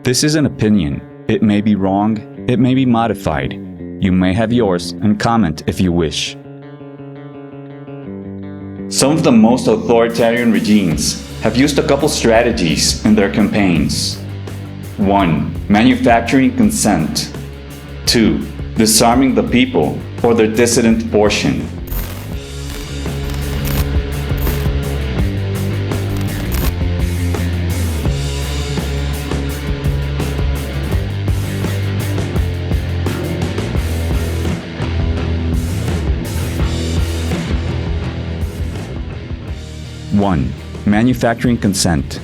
This is an opinion. It may be wrong, it may be modified. You may have yours and comment if you wish. Some of the most authoritarian regimes have used a couple strategies in their campaigns. 1. Manufacturing consent. 2. Disarming the people or their dissident portion. One. Manufacturing consent.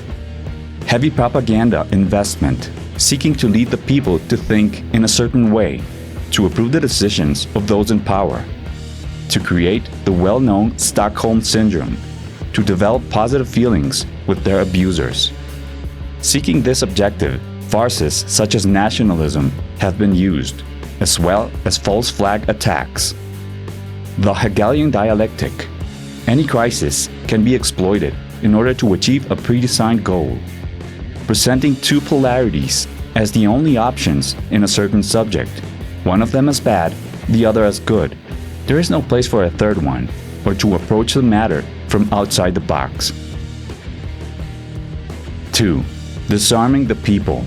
Heavy propaganda investment, seeking to lead the people to think in a certain way, to approve the decisions of those in power, to create the well-known Stockholm Syndrome, to develop positive feelings with their abusers. Seeking this objective, farces such as nationalism have been used, as well as false flag attacks. The Hegelian dialectic. Any crisis can be exploited in order to achieve a predesigned goal, presenting two polarities as the only options in a certain subject, one of them as bad, the other as good. There is no place for a third one, or to approach the matter from outside the box. 2. Disarming the people.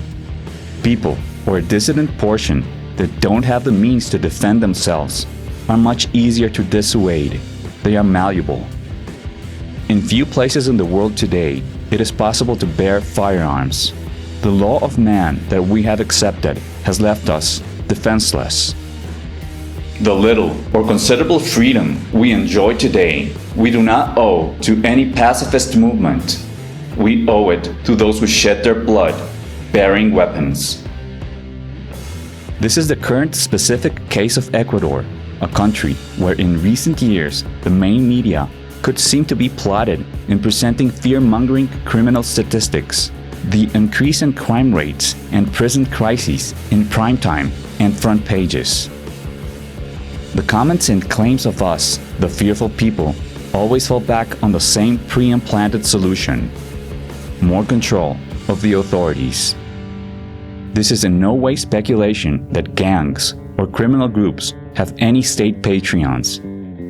People, or a dissident portion that don't have the means to defend themselves, are much easier to dissuade. They are malleable. In few places in the world today, it is possible to bear firearms. The law of man that we have accepted has left us defenseless. The little or considerable freedom we enjoy today, we do not owe to any pacifist movement. We owe it to those who shed their blood, bearing weapons. This is the current specific case of Ecuador, a country where in recent years the main media could seem to be plotted in presenting fear-mongering criminal statistics, the increase in crime rates and prison crises in prime time and front pages. The comments and claims of us, the fearful people, always fall back on the same pre-implanted solution: more control of the authorities. This is in no way speculation that gangs or criminal groups have any state Patreons,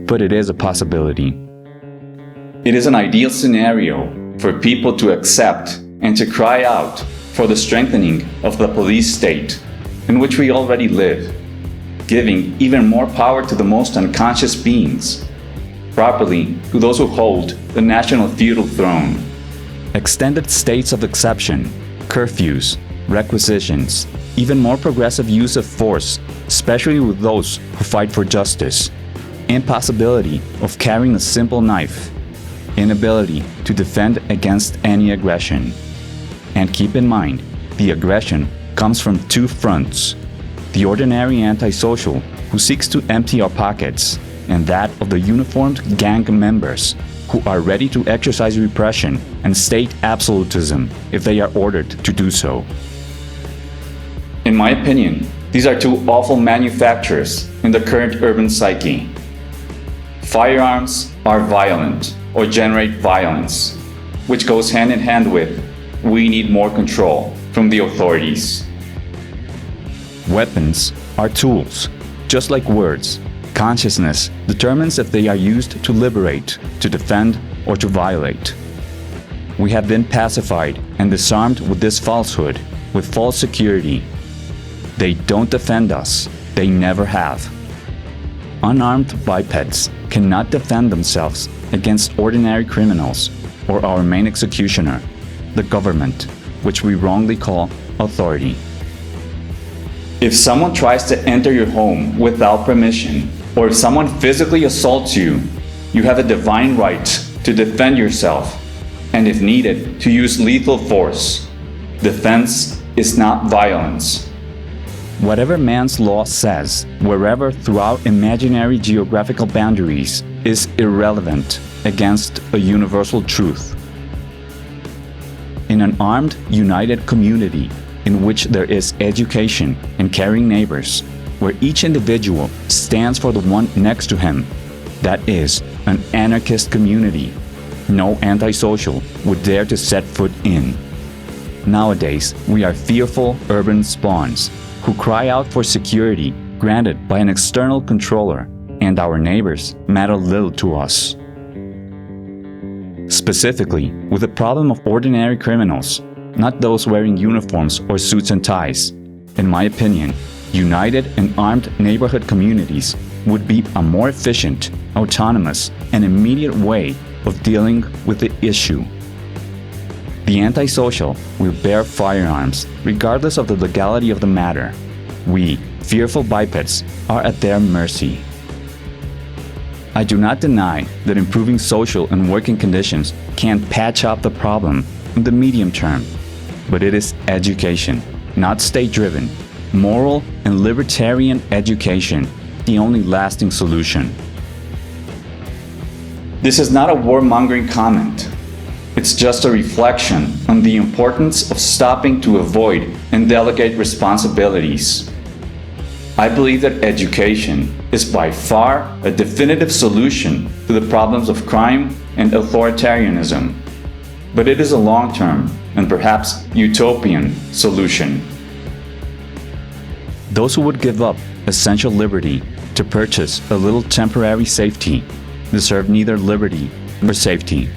but it is a possibility. It is an ideal scenario for people to accept and to cry out for the strengthening of the police state in which we already live, giving even more power to the most unconscious beings, properly to those who hold the national feudal throne. Extended states of exception, curfews, requisitions, even more progressive use of force, especially with those who fight for justice, impossibility of carrying a simple knife, inability to defend against any aggression. And keep in mind, the aggression comes from two fronts: the ordinary antisocial who seeks to empty our pockets, and that of the uniformed gang members who are ready to exercise repression and state absolutism if they are ordered to do so. In my opinion, these are two awful manufactures in the current urban psyche. Firearms are violent or generate violence, which goes hand in hand with we need more control from the authorities. Weapons are tools, just like words. Consciousness determines if they are used to liberate, to defend, or to violate. We have been pacified and disarmed with this falsehood, with false security. They don't defend us. They never have. Unarmed bipeds cannot defend themselves against ordinary criminals or our main executioner, the government, which we wrongly call authority. If someone tries to enter your home without permission, or if someone physically assaults you, you have a divine right to defend yourself, and if needed, to use lethal force. Defense is not violence. Whatever man's law says, wherever throughout imaginary geographical boundaries, is irrelevant against a universal truth. In an armed, united community in which there is education and caring neighbors, where each individual stands for the one next to him, that is an anarchist community, no antisocial would dare to set foot in. Nowadays, we are fearful urban spawns who cry out for security granted by an external controller, and our neighbors matter little to us. Specifically, with the problem of ordinary criminals, not those wearing uniforms or suits and ties. In my opinion, united and armed neighborhood communities would be a more efficient, autonomous, and immediate way of dealing with the issue. The antisocial will bear firearms regardless of the legality of the matter. We, fearful bipeds, are at their mercy. I do not deny that improving social and working conditions can patch up the problem in the medium term, but it is education, not state-driven, moral and libertarian education, the only lasting solution. This is not a warmongering comment. It's just a reflection on the importance of stopping to avoid and delegate responsibilities. I believe that education is by far a definitive solution to the problems of crime and authoritarianism, but it is a long-term and perhaps utopian solution. Those who would give up essential liberty to purchase a little temporary safety deserve neither liberty nor safety.